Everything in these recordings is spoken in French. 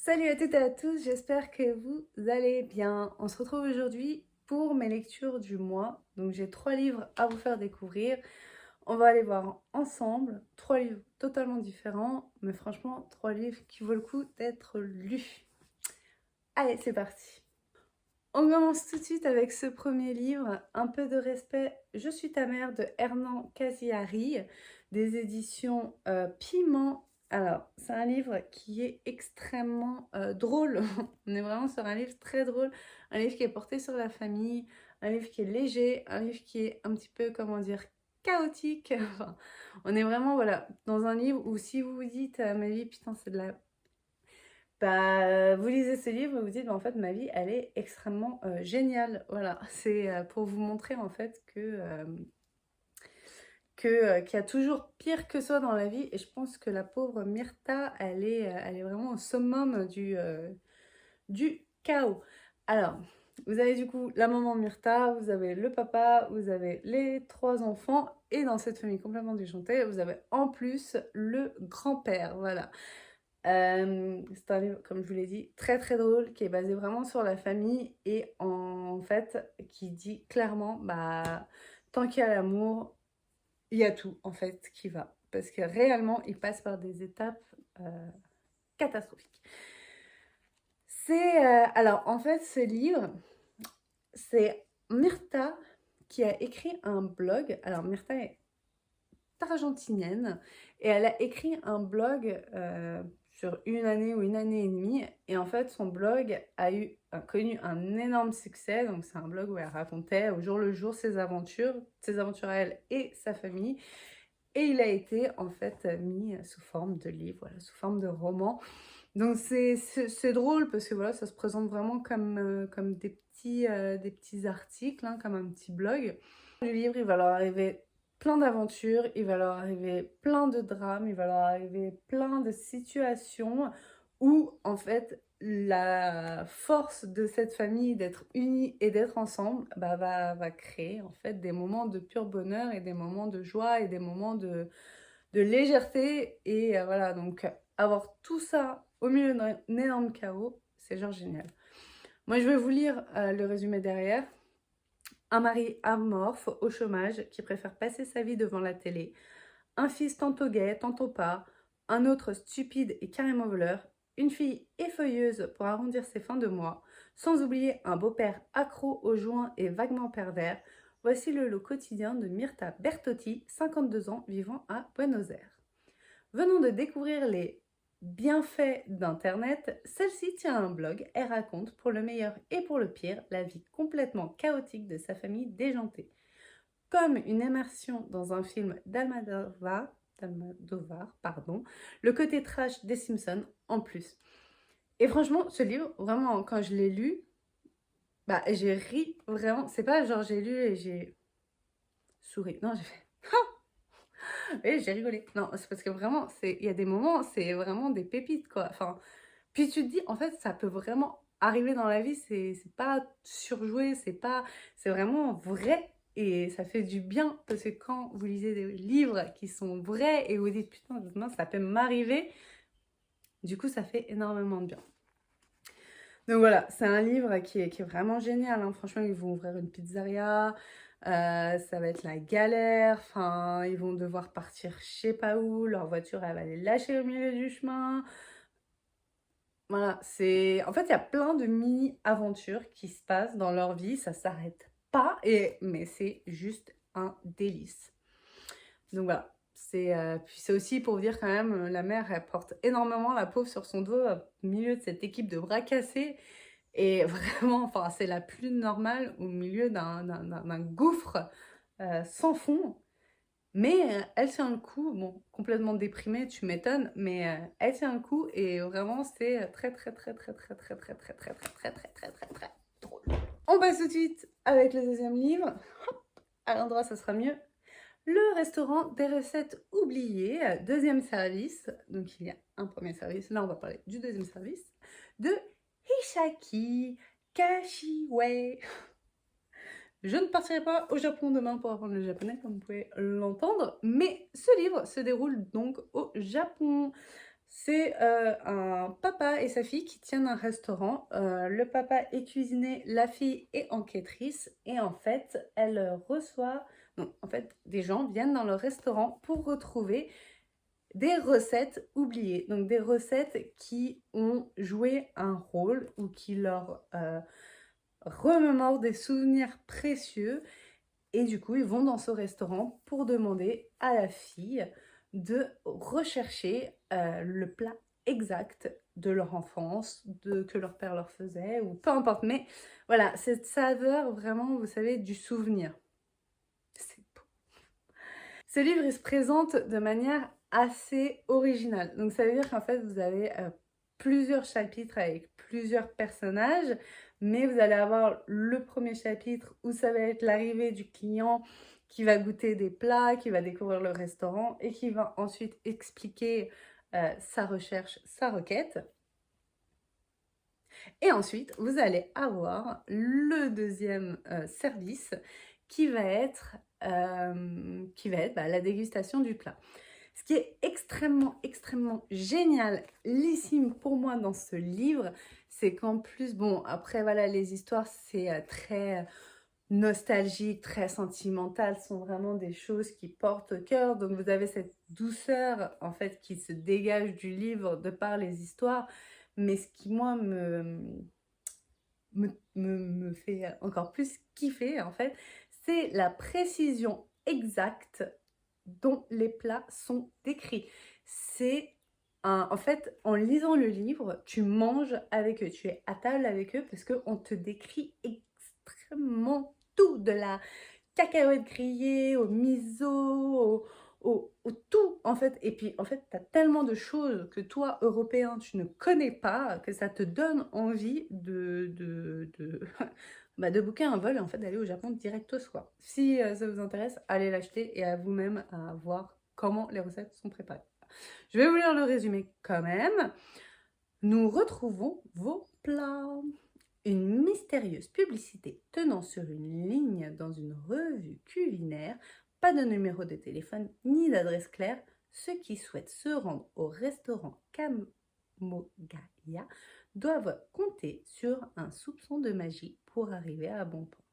Salut à toutes et à tous, j'espère que vous allez bien. On se retrouve aujourd'hui pour mes lectures du mois. Donc j'ai 3 livres à vous faire découvrir. On va aller voir ensemble 3 livres totalement différents, mais franchement 3 livres qui vaut le coup d'être lus. Allez, c'est parti. On commence tout de suite avec ce premier livre, Un peu de respect, je suis ta mère de Hernan Casiari, des éditions Piment. Alors, c'est un livre qui est extrêmement drôle. On est vraiment sur un livre très drôle, un livre qui est porté sur la famille, un livre qui est léger, un livre qui est un petit peu, comment dire, chaotique. Enfin, on est vraiment, voilà, dans un livre où si vous vous dites, ma vie, putain, c'est de la vous lisez ce livre et vous dites, bah, en fait, ma vie, elle est extrêmement géniale. Voilà, c'est pour vous montrer en fait qu'il y a toujours pire que soi dans la vie. Et je pense que la pauvre Myrtha, elle est vraiment au summum du chaos. Alors, vous avez du coup la maman Myrtha, vous avez le papa, vous avez les 3 enfants. Et dans cette famille complètement déjantée, vous avez en plus le grand-père. Voilà. C'est un livre, comme je vous l'ai dit, très très drôle, qui est basé vraiment sur la famille et en fait qui dit clairement, bah, tant qu'il y a l'amour, il y a tout en fait qui va. Parce que réellement, il passe par des étapes catastrophiques. Alors en fait, ce livre, c'est Myrtha qui a écrit un blog. Alors Myrtha est argentinienne et elle a écrit un blog sur une année ou une année et demie et en fait son blog a connu un énorme succès. Donc c'est un blog où elle racontait au jour le jour ses aventures à elle et sa famille, et il a été en fait mis sous forme de livre, voilà, sous forme de roman. Donc c'est drôle parce que voilà, ça se présente vraiment comme des petits articles, hein, comme un petit blog. Le livre, il va leur arriver plein d'aventures, il va leur arriver plein de drames, il va leur arriver plein de situations où en fait la force de cette famille d'être unie et d'être ensemble, bah, va créer en fait des moments de pur bonheur et des moments de joie et des moments de légèreté. Et voilà, donc avoir tout ça au milieu d'un énorme chaos, c'est genre génial. Moi, je vais vous lire le résumé derrière. Un mari amorphe au chômage qui préfère passer sa vie devant la télé. Un fils tantôt gai, tantôt pas. Un autre stupide et carrément voleur. Une fille effeuilleuse pour arrondir ses fins de mois. Sans oublier un beau-père accro aux joints et vaguement pervers. Voici le lot quotidien de Myrtha Bertotti, 52 ans, vivant à Buenos Aires. Venons de découvrir les bienfaits d'Internet. Celle-ci tient un blog et raconte, pour le meilleur et pour le pire, la vie complètement chaotique de sa famille déjantée. Comme une immersion dans un film d'Almodovar, le côté trash des Simpsons en plus. Et franchement, ce livre, vraiment, quand je l'ai lu, bah, j'ai ri vraiment. C'est pas genre j'ai lu et j'ai souri. Non, j'ai fait. Et j'ai rigolé. Non, c'est parce que vraiment, il y a des moments, c'est vraiment des pépites, quoi. Enfin, puis tu te dis, en fait, ça peut vraiment arriver dans la vie, c'est pas surjoué, c'est vraiment vrai. Et ça fait du bien, parce que quand vous lisez des livres qui sont vrais et vous dites, putain, demain, ça peut m'arriver, du coup, ça fait énormément de bien. Donc voilà, c'est un livre qui est vraiment génial, hein. Franchement, ils vont ouvrir une pizzeria, ça va être la galère, enfin, ils vont devoir partir je sais pas où, leur voiture, elle va les lâcher au milieu du chemin. Voilà, en fait, il y a plein de mini-aventures qui se passent dans leur vie, ça s'arrête pas, mais c'est juste un délice. Donc voilà, puis c'est aussi pour dire quand même, la mère, elle porte énormément la pauvre sur son dos au milieu de cette équipe de bras cassés. Et vraiment, enfin, c'est la plus normale au milieu d'un gouffre sans fond. Mais elle tient le coup, bon, complètement déprimée, tu m'étonnes, mais elle tient le coup et vraiment c'est très très très très très très très très très très très très très très très drôle. On passe tout de suite avec le deuxième livre. À l'endroit, ça sera mieux. Le restaurant des recettes oubliées, deuxième service. Donc il y a un premier service, là on va parler du deuxième service, de Hisaki Kashiwei. Je ne partirai pas au Japon demain pour apprendre le japonais, comme vous pouvez l'entendre, mais ce livre se déroule donc au Japon. C'est un papa et sa fille qui tiennent un restaurant. Le papa est cuisinier, la fille est enquêtrice et en fait, elle reçoit... Non, en fait, des gens viennent dans le restaurant pour retrouver des recettes oubliées. Donc des recettes qui ont joué un rôle ou qui leur remémorent des souvenirs précieux. Et du coup, ils vont dans ce restaurant pour demander à la fille de rechercher le plat exact de leur enfance, que leur père leur faisait, ou peu importe. Mais voilà, cette saveur vraiment, vous savez, du souvenir. C'est beau. Ce livre, il se présente de manière assez originale. Donc ça veut dire qu'en fait, vous avez plusieurs chapitres avec plusieurs personnages, mais vous allez avoir le premier chapitre où ça va être l'arrivée du client qui va goûter des plats, qui va découvrir le restaurant et qui va ensuite expliquer sa recherche, sa requête. Et ensuite, vous allez avoir le deuxième service qui va être la dégustation du plat. Ce qui est extrêmement génialissime pour moi dans ce livre, c'est qu'en plus, bon, après, voilà, les histoires, c'est très nostalgique, très sentimentale, sont vraiment des choses qui portent au cœur. Donc, vous avez cette douceur, en fait, qui se dégage du livre de par les histoires. Mais ce qui, moi, me fait encore plus kiffer, en fait, c'est la précision exacte dont les plats sont décrits. En fait, en lisant le livre, tu manges avec eux, tu es à table avec eux parce qu'on te décrit extrêmement tout, de la cacahuète grillée au miso, au tout en fait. Et puis en fait, tu as tellement de choses que toi, Européen, tu ne connais pas, que ça te donne envie de booker un vol et en fait d'aller au Japon directos quoi. Si ça vous intéresse, allez l'acheter et à vous-même à voir comment les recettes sont préparées. Je vais vous lire le résumé quand même. Nous retrouvons vos plats. Une mystérieuse publicité tenant sur une ligne dans une revue culinaire, pas de numéro de téléphone ni d'adresse claire. Ceux qui souhaitent se rendre au restaurant Kamogaya doivent compter sur un soupçon de magie pour arriver à bon port.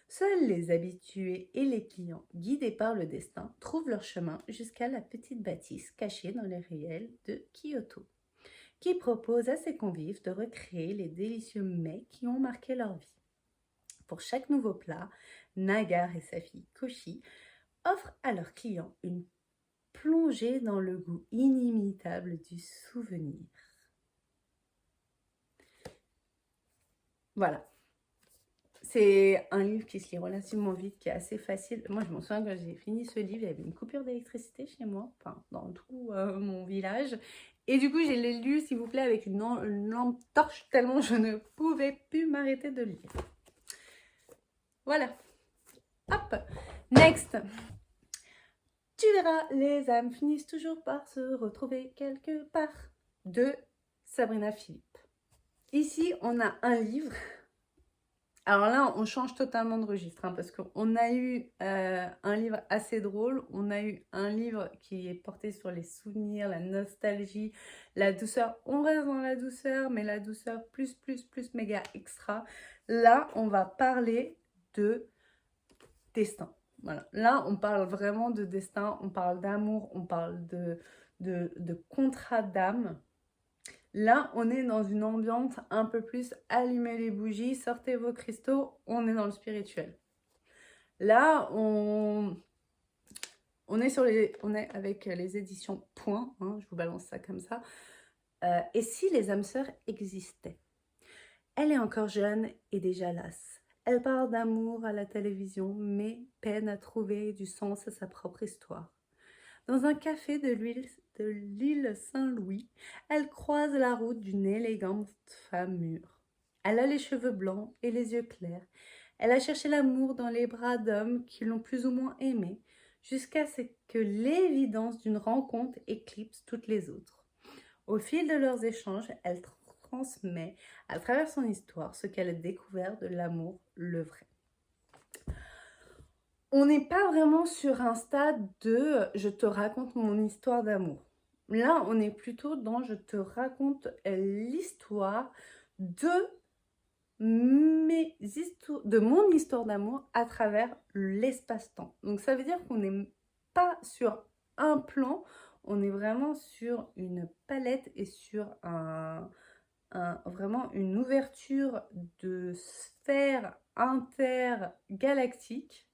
Seuls les habitués et les clients, guidés par le destin, trouvent leur chemin jusqu'à la petite bâtisse cachée dans les ruelles de Kyoto, qui propose à ses convives de recréer les délicieux mets qui ont marqué leur vie. Pour chaque nouveau plat, Nagar et sa fille Koshi offrent à leurs clients une plongée dans le goût inimitable du souvenir. Voilà. C'est un livre qui se lit relativement vite, qui est assez facile. Moi, je m'en souviens quand j'ai fini ce livre, il y avait une coupure d'électricité chez moi, enfin, dans tout mon village. Et du coup, j'ai lu, s'il vous plaît, avec une lampe torche, tellement je ne pouvais plus m'arrêter de lire. Voilà. Hop. Next. Tu verras, les âmes finissent toujours par se retrouver quelque part. De Sabrina Philippe. Ici, on a un livre. Alors là, on change totalement de registre, parce qu'on a eu un livre assez drôle, on a eu un livre qui est porté sur les souvenirs, la nostalgie, la douceur. On reste dans la douceur, mais la douceur plus méga extra. Là, on va parler de destin. Voilà. Là, on parle vraiment de destin, on parle d'amour, on parle de contrat d'âme. Là, on est dans une ambiance un peu plus allumez les bougies, sortez vos cristaux, on est dans le spirituel. Là, on est avec les éditions Point, hein, je vous balance ça comme ça. Et si les âmes sœurs existaient? Elle est encore jeune et déjà lasse. Elle parle d'amour à la télévision, mais peine à trouver du sens à sa propre histoire. Dans un café de l'île Saint-Louis, elle croise la route d'une élégante femme mûre. Elle a les cheveux blancs et les yeux clairs. Elle a cherché l'amour dans les bras d'hommes qui l'ont plus ou moins aimée, jusqu'à ce que l'évidence d'une rencontre éclipse toutes les autres. Au fil de leurs échanges, elle transmet à travers son histoire ce qu'elle a découvert de l'amour, le vrai. On n'est pas vraiment sur un stade de « je te raconte mon histoire d'amour ». Là, on est plutôt dans je te raconte l'histoire de de mon histoire d'amour à travers l'espace-temps. Donc ça veut dire qu'on n'est pas sur un plan, on est vraiment sur une palette et sur vraiment une ouverture de sphères intergalactiques.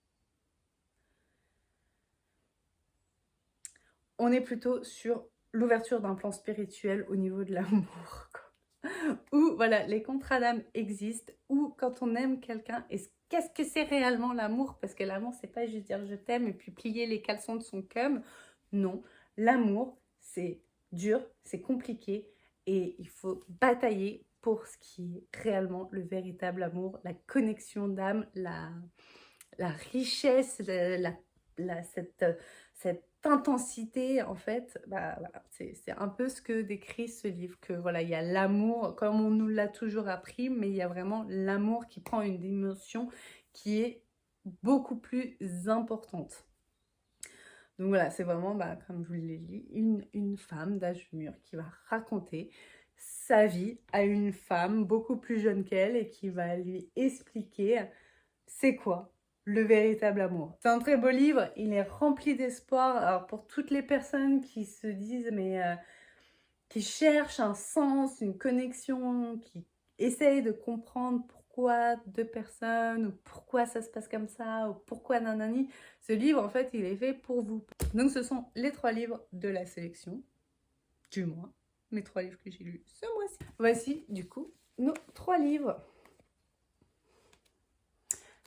On est plutôt sur l'ouverture d'un plan spirituel au niveau de l'amour, où voilà, les contrats d'âme existent, où quand on aime quelqu'un, qu'est-ce que c'est réellement l'amour? Parce que l'amour, c'est pas juste dire je t'aime et puis plier les caleçons de son cum. Non, l'amour, c'est dur, c'est compliqué et il faut batailler pour ce qui est réellement le véritable amour, la connexion d'âme, la richesse, cette intensité, en fait, bah, voilà, c'est un peu ce que décrit ce livre, que voilà, il y a l'amour, comme on nous l'a toujours appris, mais il y a vraiment l'amour qui prend une dimension qui est beaucoup plus importante. Donc voilà, c'est vraiment, bah, comme je vous l'ai dit, une femme d'âge mûr qui va raconter sa vie à une femme beaucoup plus jeune qu'elle et qui va lui expliquer c'est quoi le véritable amour. C'est un très beau livre, il est rempli d'espoir. Alors pour toutes les personnes qui se disent, mais qui cherchent un sens, une connexion, qui essayent de comprendre pourquoi deux personnes, ou pourquoi ça se passe comme ça, ou pourquoi nanani, ce livre, en fait, il est fait pour vous. Donc ce sont les 3 livres de la sélection, du mois, mes 3 livres que j'ai lus ce mois-ci. Voici, du coup, nos 3 livres.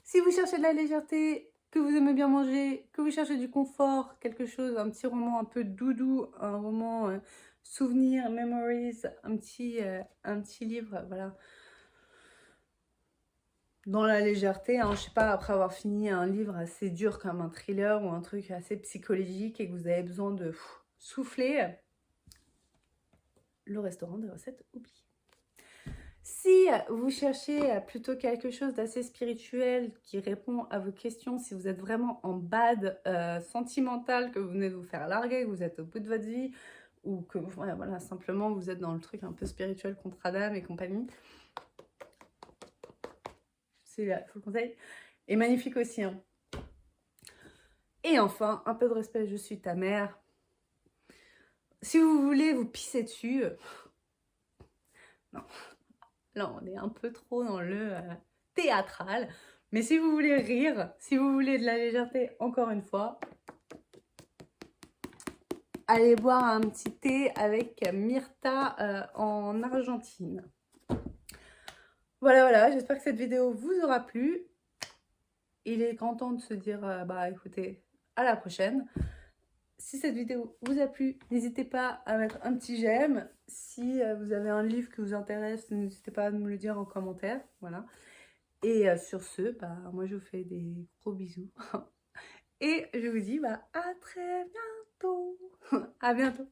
Si vous cherchez de la légèreté, que vous aimez bien manger, que vous cherchez du confort, quelque chose, un petit roman un peu doudou, un roman souvenir, memories, un petit livre, voilà, dans la légèreté, hein, je sais pas, après avoir fini un livre assez dur comme un thriller ou un truc assez psychologique et que vous avez besoin de souffler, le restaurant des recettes oubliées. Si vous cherchez plutôt quelque chose d'assez spirituel qui répond à vos questions, si vous êtes vraiment en bad sentimental, que vous venez de vous faire larguer, que vous êtes au bout de votre vie, ou que voilà, simplement vous êtes dans le truc un peu spirituel, contrat d'âme et compagnie, c'est là, je vous le conseille. Et magnifique aussi. Hein. Et enfin, un peu de respect, je suis ta mère. Si vous voulez vous pisser dessus, non. Là, on est un peu trop dans le théâtral. Mais si vous voulez rire, si vous voulez de la légèreté, encore une fois, allez boire un petit thé avec Myrta en Argentine. Voilà, j'espère que cette vidéo vous aura plu. Il est grand temps de se dire, bah écoutez, à la prochaine. Si cette vidéo vous a plu, n'hésitez pas à mettre un petit j'aime. Si vous avez un livre qui vous intéresse, n'hésitez pas à me le dire en commentaire. Voilà. Et sur ce, bah, moi je vous fais des gros bisous. Et je vous dis bah, à très bientôt. À bientôt.